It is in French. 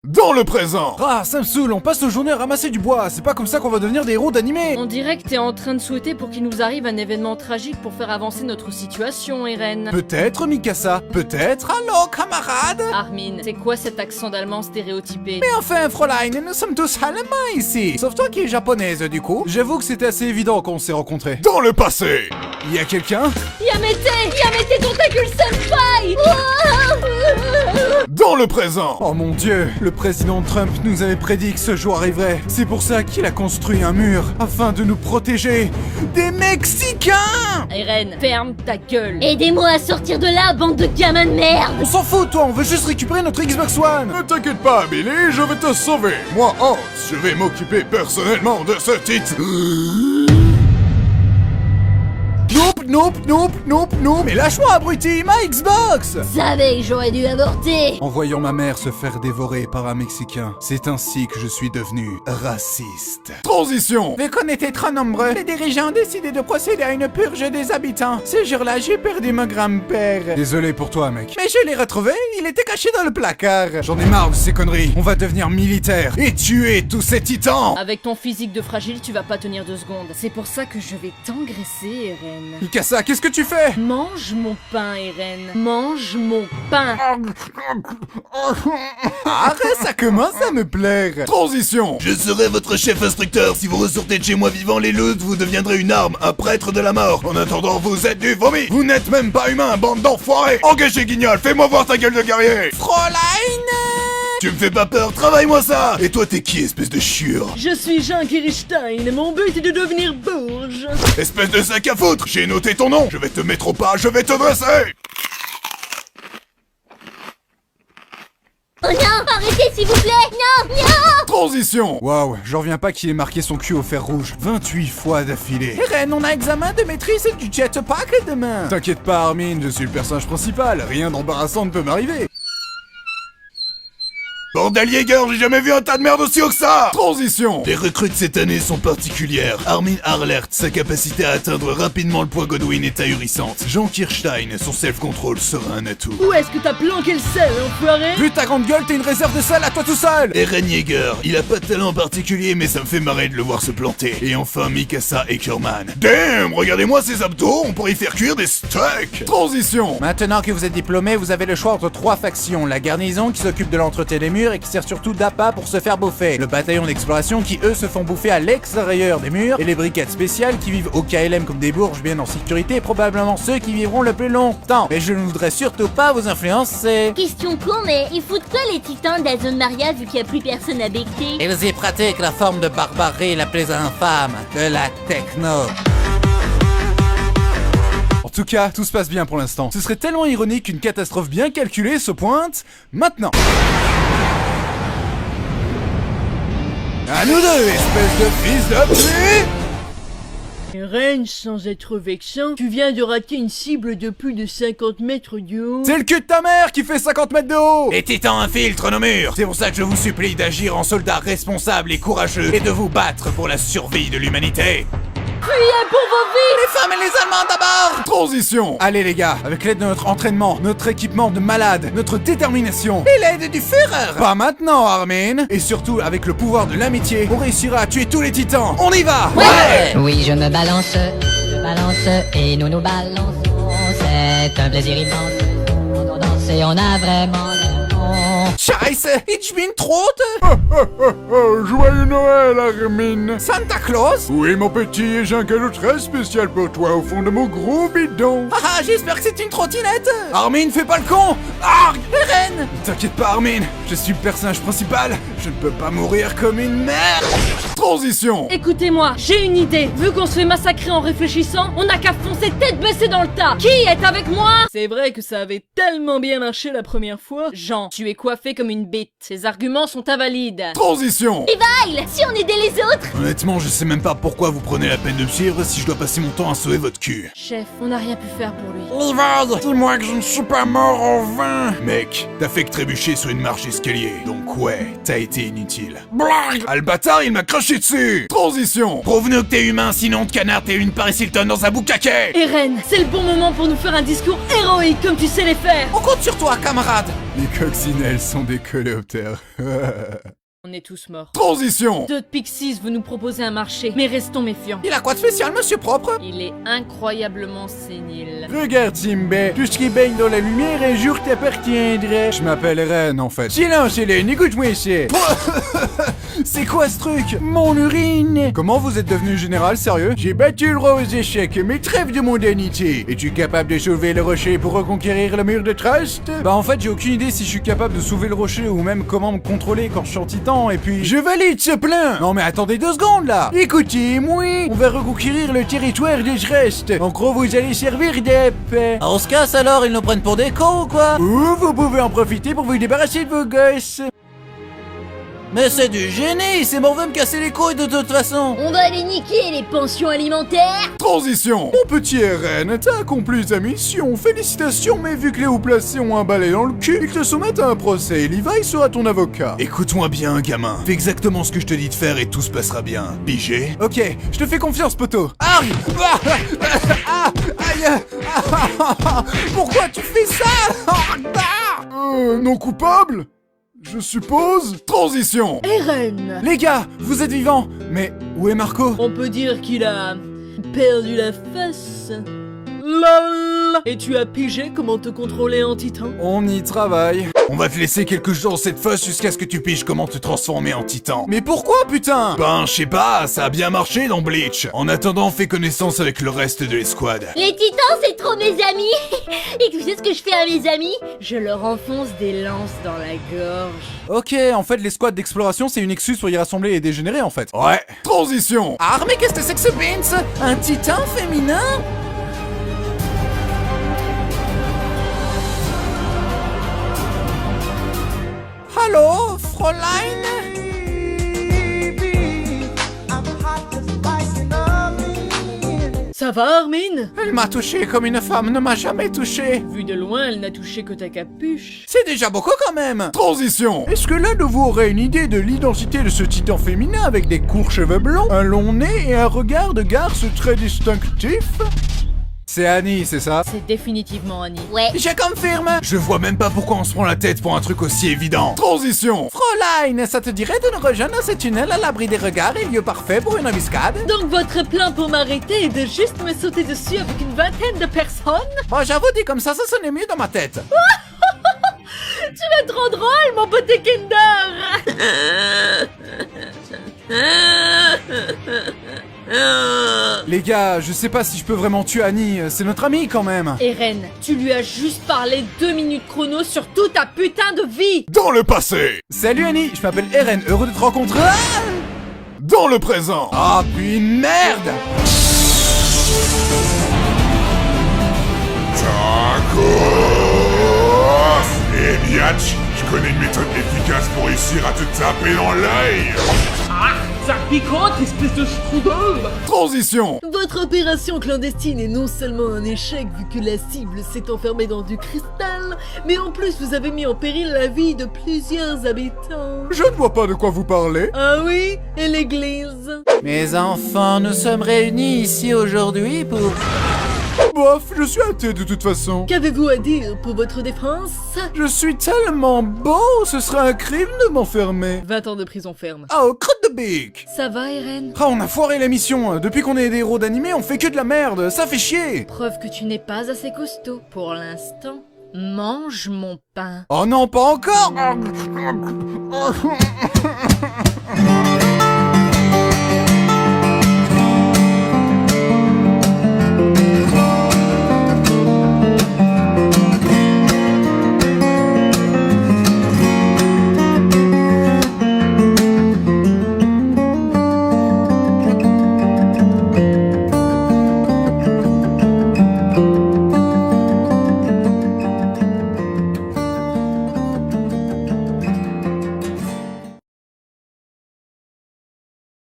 Dans le présent. Ah, ça me saoule, on passe nos journées à ramasser du bois, c'est pas comme ça qu'on va devenir des héros d'animé. On dirait que t'es en train de souhaiter pour qu'il nous arrive un événement tragique pour faire avancer notre situation, Eren. Peut-être, Mikasa, peut-être. Allô, camarade. Armin, c'est quoi cet accent d'allemand stéréotypé? Mais enfin, Fräulein, nous sommes tous allemands ici. Sauf toi qui es japonaise, du coup. J'avoue que c'était assez évident quand on s'est rencontrés. Dans le passé. Il y a quelqu'un? Yamete Tentacule Senpai! Dans le présent. Oh mon dieu, le président Trump nous avait prédit que ce jour arriverait. C'est pour ça qu'il a construit un mur, afin de nous protéger des Mexicains. Eren, ferme ta gueule. Aidez-moi à sortir de là, bande de gamins de merde! On s'en fout, toi, on veut juste récupérer notre Xbox One. Ne t'inquiète pas, Billy, je vais te sauver. Moi, Hans, je vais m'occuper personnellement de ce titre. Nope. Mais lâche-moi, abruti, ma Xbox. Savais que j'aurais dû avorter! En voyant ma mère se faire dévorer par un Mexicain, c'est ainsi que je suis devenu raciste. Transition. Vu qu'on était trop nombreux, les dirigeants ont décidé de procéder à une purge des habitants. Ce jour-là, j'ai perdu mon grand-père. Désolé pour toi, mec. Mais je l'ai retrouvé, il était caché dans le placard. J'en ai marre de ces conneries. On va devenir militaire et tuer tous ces titans. Avec ton physique de fragile, tu vas pas tenir 2 secondes. C'est pour ça que je vais t'engraisser, Eren. Mikasa, qu'est-ce que tu fais? Mange mon pain, Eren. Mange mon pain. Ah, ça commence à me plaire. Transition. Je serai votre chef instructeur. Si vous ressortez de chez moi vivant les loups, vous deviendrez une arme, un prêtre de la mort. En attendant, vous êtes du vomi. Vous n'êtes même pas humain, bande d'enfoirés. Engagez Guignol, fais-moi voir ta gueule de guerrier. Fräulein! Tu me fais pas peur, travaille-moi ça. Et toi, t'es qui, espèce de chiure? Je suis Jean Kirstein et mon but est de devenir bourge. Espèce de sac à foutre. J'ai noté ton nom. Je vais te mettre au pas, je vais te dresser. Oh non! Arrêtez s'il vous plaît! Non! Non! Transition. Waouh, j'en reviens pas qu'il ait marqué son cul au fer rouge 28 fois d'affilée. Eren, on a examen de maîtrise du jetpack demain. T'inquiète pas, Armin, je suis le personnage principal. Rien d'embarrassant ne peut m'arriver. Bordel Jäger, j'ai jamais vu un tas de merde aussi haut que ça. Transition. Les recrues de cette année sont particulières. Armin Harlert, sa capacité à atteindre rapidement le poids Godwin est ahurissante. Jean Kirstein, son self-control sera un atout. Où est-ce que t'as planqué le sel, enfoiré? Vu ta grande gueule, t'es une réserve de sel à toi tout seul. Eren Yeager, il a pas de talent particulier mais ça me fait marrer de le voir se planter. Et enfin Mikasa Eckerman. Damn, regardez-moi ces abdos, on pourrait y faire cuire des steaks. Transition. Maintenant que vous êtes diplômé, vous avez le choix entre 3 factions. La garnison qui s'occupe de l'entretien des murs et qui sert surtout d'appât pour se faire bouffer. Le bataillon d'exploration qui eux se font bouffer à l'extérieur des murs. Et les brigades spéciales qui vivent au KLM comme des bourges bien en sécurité et probablement ceux qui vivront le plus longtemps. Mais je ne voudrais surtout pas vous influencer. Question con, mais ils foutent quoi les titans de la zone Maria vu qu'il y a plus personne à becter? Ils y pratiquent la forme de barbarie la plus infâme, de la techno. En tout cas, tout se passe bien pour l'instant. Ce serait tellement ironique qu'une catastrophe bien calculée se pointe maintenant. À nous deux, espèce de fils de pute! Eren, sans être vexant, tu viens de rater une cible de plus de 50 mètres de haut. C'est le cul de ta mère qui fait 50 mètres de haut! Les titans infiltrent nos murs. C'est pour ça que je vous supplie d'agir en soldats responsables et courageux et de vous battre pour la survie de l'humanité. Fuyez pour vos vies! Les femmes et les Allemands d'abord! Transition. Allez les gars, avec l'aide de notre entraînement, notre équipement de malade, notre détermination et l'aide du Führer! Pas maintenant, Armin! Et surtout, avec le pouvoir de l'amitié, on réussira à tuer tous les titans! On y va! Ouais! Oui, je me balance et nous nous balançons. C'est un plaisir immense. On danse et on a vraiment l'air bon. Scheiße! Ich bin tot! Oh, joyeux Noël, Armin. Santa Claus? Oui, mon petit, et j'ai un cadeau très spécial pour toi au fond de mon gros bidon. Haha, j'espère que c'est une trottinette! Armin, fais pas le con! Arg! Eren! T'inquiète pas, Armin, je suis le personnage principal, je ne peux pas mourir comme une merde! Transition. Écoutez-moi, j'ai une idée. Vu qu'on se fait massacrer en réfléchissant, on n'a qu'à foncer tête baissée dans le tas. Qui est avec moi? C'est vrai que ça avait tellement bien marché la première fois. Jean, tu es coiffé comme une bite. Ces arguments sont invalides. Transition. Levi, si on aidait les autres! Honnêtement, je sais même pas pourquoi vous prenez la peine de me suivre si je dois passer mon temps à sauver votre cul. Chef, on n'a rien pu faire pour lui. Levi, dis-moi que je ne suis pas mort en vain! Mec, t'as fait que trébucher sur une marche escalier, donc ouais, t'as été inutile. Blague! Ah le bâtard, il m'a craché dessus. Transition. Prouve-nous que t'es humain, sinon de canard, t'es une Paris Hilton dans un boucaquet. Eren, c'est le bon moment pour nous faire un discours héroïque comme tu sais les faire. On compte sur toi, camarade! Les coccinelles sont des coléoptères. On est tous morts. Transition. Todd Pixies veut nous proposer un marché, mais restons méfiants. Il a quoi de spécial, monsieur propre? Il est incroyablement sénile. Regarde, Simba, tout ce qui baigne dans la lumière un jour t'appartiendra. Je m'appelle Ren, en fait. Silence, Hélène, écoute-moi ici. C'est quoi ce truc? Mon urine. Comment vous êtes devenu général, sérieux? J'ai battu le roi aux échecs, mais trêve de mondanité. Es-tu capable de soulever le rocher pour reconquérir le mur de Trust? Bah en fait, j'ai aucune idée si je suis capable de soulever le rocher ou même comment me contrôler quand je suis en titan, et puis... Je valide ce plan. Non mais attendez 2 secondes, là. Écoutez, moi, on va reconquérir le territoire de Trust. En gros, vous allez servir d'ép. On se casse alors, ils nous prennent pour des cons ou quoi? Ou vous pouvez en profiter pour vous débarrasser de vos gosses. Mais c'est du génie, c'est bon, veut me casser les couilles de toute façon. On va les niquer, les pensions alimentaires. Transition. Mon petit RN, t'as accompli ta mission. Félicitations, mais vu que les hauts placés ont un balai dans le cul, ils te soumettent à un procès. Levi sera ton avocat. Écoute-moi bien, gamin. Fais exactement ce que je te dis de faire et tout se passera bien. Pigé? Ok, je te fais confiance, poteau. Aïe. Aïe. Pourquoi tu fais ça? Non coupable? Je suppose. Transition. Eren! Les gars, vous êtes vivants. Mais où est Marco? On peut dire qu'il a perdu la face. LOL! Et tu as pigé comment te contrôler en titan? On y travaille. On va te laisser quelques jours dans cette fosse jusqu'à ce que tu piges comment te transformer en titan. Mais pourquoi, putain? Ben, je sais pas, ça a bien marché dans Bleach. En attendant, fais connaissance avec le reste de l'escouade. Les titans, c'est trop mes amis. Et tu sais ce que je fais à mes amis? Je leur enfonce des lances dans la gorge. Ok, en fait, l'escouade d'exploration, c'est une excuse pour y rassembler les dégénérés, en fait. Ouais. Transition. Ah, mais qu'est-ce que c'est que ce Vince? Un titan féminin? Allô, Fräulein? Ça va, Armin? Elle m'a touché comme une femme ne m'a jamais touché. Vu de loin, elle n'a touché que ta capuche. C'est déjà beaucoup quand même. Transition. Est-ce que l'un de vous aurait une idée de l'identité de ce titan féminin avec des courts cheveux blonds, un long nez et un regard de garce très distinctif? C'est Annie, c'est ça? C'est définitivement Annie. Ouais. Je confirme. Je vois même pas pourquoi on se prend la tête pour un truc aussi évident. Transition. Fräulein, ça te dirait de nous rejoindre dans ce tunnel à l'abri des regards et lieu parfait pour une embuscade? Donc votre plan pour m'arrêter est de juste me sauter dessus avec une vingtaine de personnes? Bon, j'avoue, dit comme ça sonnait mieux dans ma tête. Tu es trop drôle, mon petit Kinder! Les gars, je sais pas si je peux vraiment tuer Annie, c'est notre amie quand même. Eren, tu lui as juste parlé 2 minutes chrono sur toute ta putain de vie! Dans le passé. Salut Annie, je m'appelle Eren, heureux de te rencontrer. Dans le présent. Ah, puis merde! Eh biatch, je connais une méthode efficace pour réussir à te taper dans l'œil. Ça picote, espèce de strudel! Transition. Votre opération clandestine est non seulement un échec vu que la cible s'est enfermée dans du cristal, mais en plus vous avez mis en péril la vie de plusieurs habitants. Je ne vois pas de quoi vous parlez. Ah oui? Et l'église? Mes enfants, nous sommes réunis ici aujourd'hui pour... Bof, je suis athée de toute façon. Qu'avez-vous à dire pour votre défense? Je suis tellement beau, ce serait un crime de m'enfermer. 20 ans de prison ferme. Oh, crotte de bique! Ça va, Eren? Ah, on a foiré la mission. Depuis qu'on est des héros d'animé, on fait que de la merde. Ça fait chier. Preuve que tu n'es pas assez costaud. Pour l'instant, mange mon pain. Oh non, pas encore.